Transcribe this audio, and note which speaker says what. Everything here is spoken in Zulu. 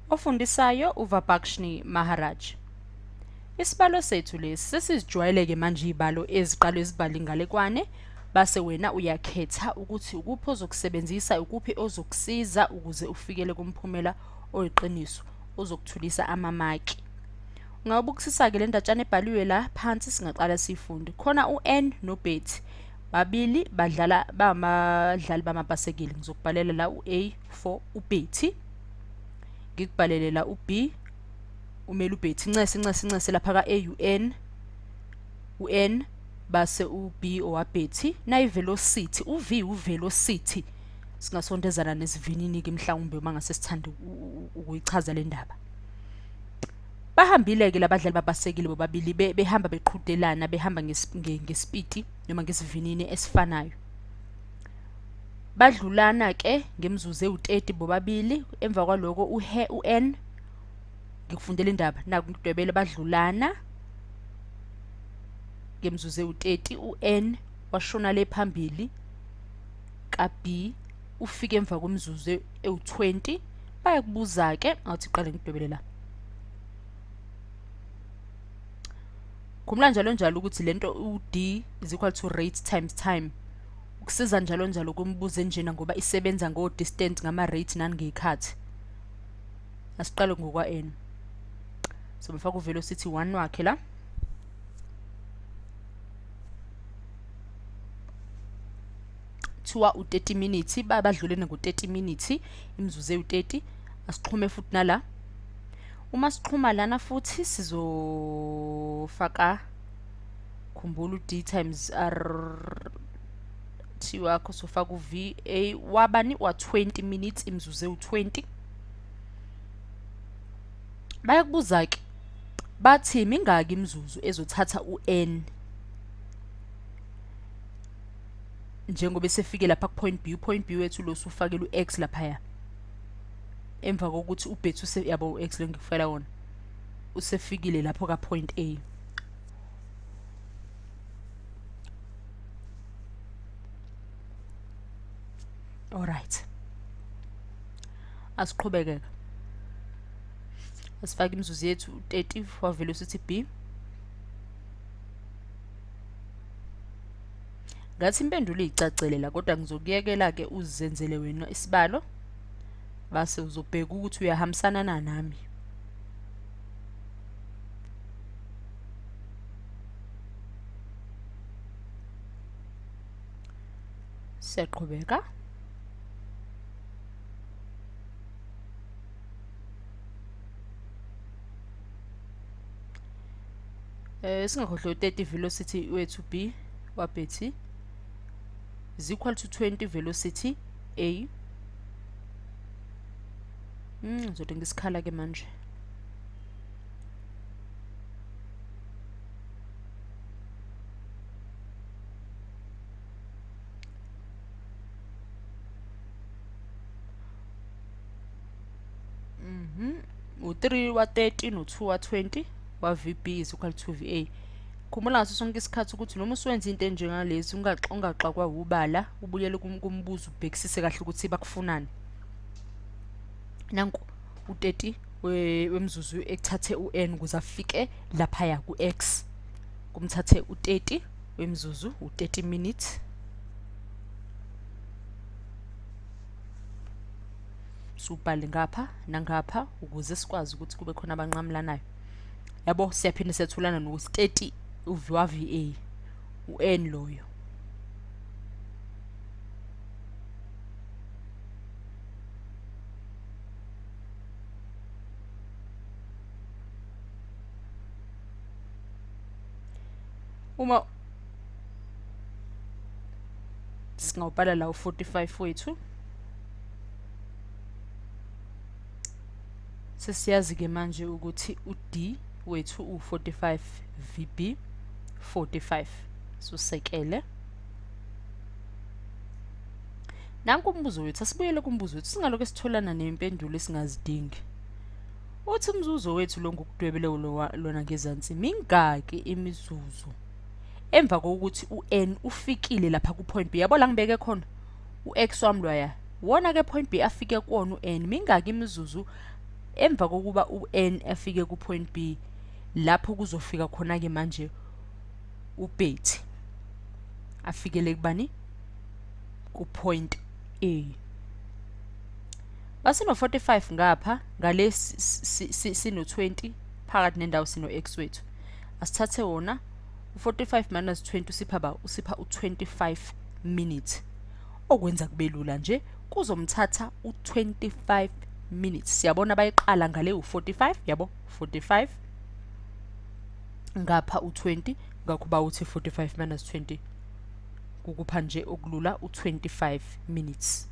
Speaker 1: Ofundisayo uVabhakshni Maharaj. Isibalo sethu lesi sesizijwayeleke manje izibalo eziqala izibali ingalekwane base wena uyakhetha ukuthi ukuphi ozokusebenzisa ukuphi ozokusiza ukuze ufikele kumphumela oyiqiniso ozokuthulisa amamaki. Ungabukisisa ke le ndatshana ebhaliwe la phansi singaqala sifunde. Khona uN noBetty babili badlala bamadlali bamabhasekile. Ngizokubhalela la uA for uBetty. Ngikubhalele la uB umele uBetty incese lapha ka AUN uN base uB owaBetty nayi velocity uV uvelocity singasondezana nesivinini ke mhlawumbe uma ngase sithanda ukuyichaza le ndaba. Bahambile ke labadlali babhasekile bobabili behamba beqhudelana behamba ngespeed noma ngesivinini esifanayo. Badlulana ke ngemzuzu ewu30 bobabili emva kwaloko uN ngikufundela indaba naku ngidwebele badlulana ngemzuzu ewu30 uN washona le phambili kaB ufike emva kwemzuzu ewu20 bayakubuza ke ngathi qale ngidwebele la. Khumula njalo ukuthi lento uD is equal to rate times time. Kusiza njalo kumbuzo enjena ngoba isebenza ngo distance ngama rate nangekhathi. Asiqale ngokwa N. So befaka uvelocity 1 wakhe la. Thiwa u30 minutes babadlulene ngo30 minutes imzuzu ewu30 asiqhume futhi nala. Uma siqhuma lana futhi sizofaka khumbula uD times R T wakho sofaka uVA wabani wa20 minutes imzuzu ewu20. Bayakubuza ke bathi mingaki imzuzu ezothatha uN njengoba sefike lapha ku point B wethu lo sufakela uX lapha ya emva kokuthi uBetty yabo uX lo ngikufela wona usefikile lapho ka point A. Alright, asiqhubeke asifake imzuzu yethu 30 for velocity B. Ngathi impendulo icacile la kodwa ngizokuyekela ke uzenzele wena isibalo base uzobheka ukuthi uyahambisana nami. Siyaqhubeka. Singakhohlwa 30 velocity wethu B waBetty is equal to 20 velocity A. Ngizothi ngisikhala ke manje. U3 wa30 no2 wa20 wa VB is equal to VA. Khumula ngaso sonke isikhathi ukuthi noma usuwenza into enjengalezi ungaxakwa ubala ubuyele kumbuzo ubhekisise kahle ukuthi bakufunani. Nanku u30 wemzuzu ekuthathe uN ukuze afike lapha ya kuX. Kumthathe u30 wemzuzu u30 minutes. Subhale ngapha nangapha ukuze sikwazi ukuthi kube khona abanqamlanayo. Yabo siyaphinda sethulana nokuthi 30 uva VA uN loyo. Uma singawubhala la u45 wethu sesiyazi ke manje ukuthi uD wethu u45 VB 45 susekele. Nanku umbuzo wethu asibuyele kumbuzo wethu singaloko sitholana nempendulo esingazidingi. Uthi umzuzu wethu lo ngokudwebele lona ngezansi mingaki imizuzu emva kokuthi uN ufikile lapha ku point B. Yabo la ngibeke khona uX wami loya wona ke point B afike kuwona uN mingaki imizuzu emva kokuba u-N afike ku point B, lapho kuzofika khona ke manje uBetty afikele kubani ku point A. Basino 45 ngapha, ngale sino 20 phakathi nendawo sino x wethu. Asithathe wona u45 minus 20 usipha u25 minutes. Okwenza kube lula nje, kuzomthatha u25 minutes. Siyabona bayiqala ngale u45, yabo 45 ngapha u20, ngakho bawuthi 45 minus 20 kukupha nje okulula u25 minutes.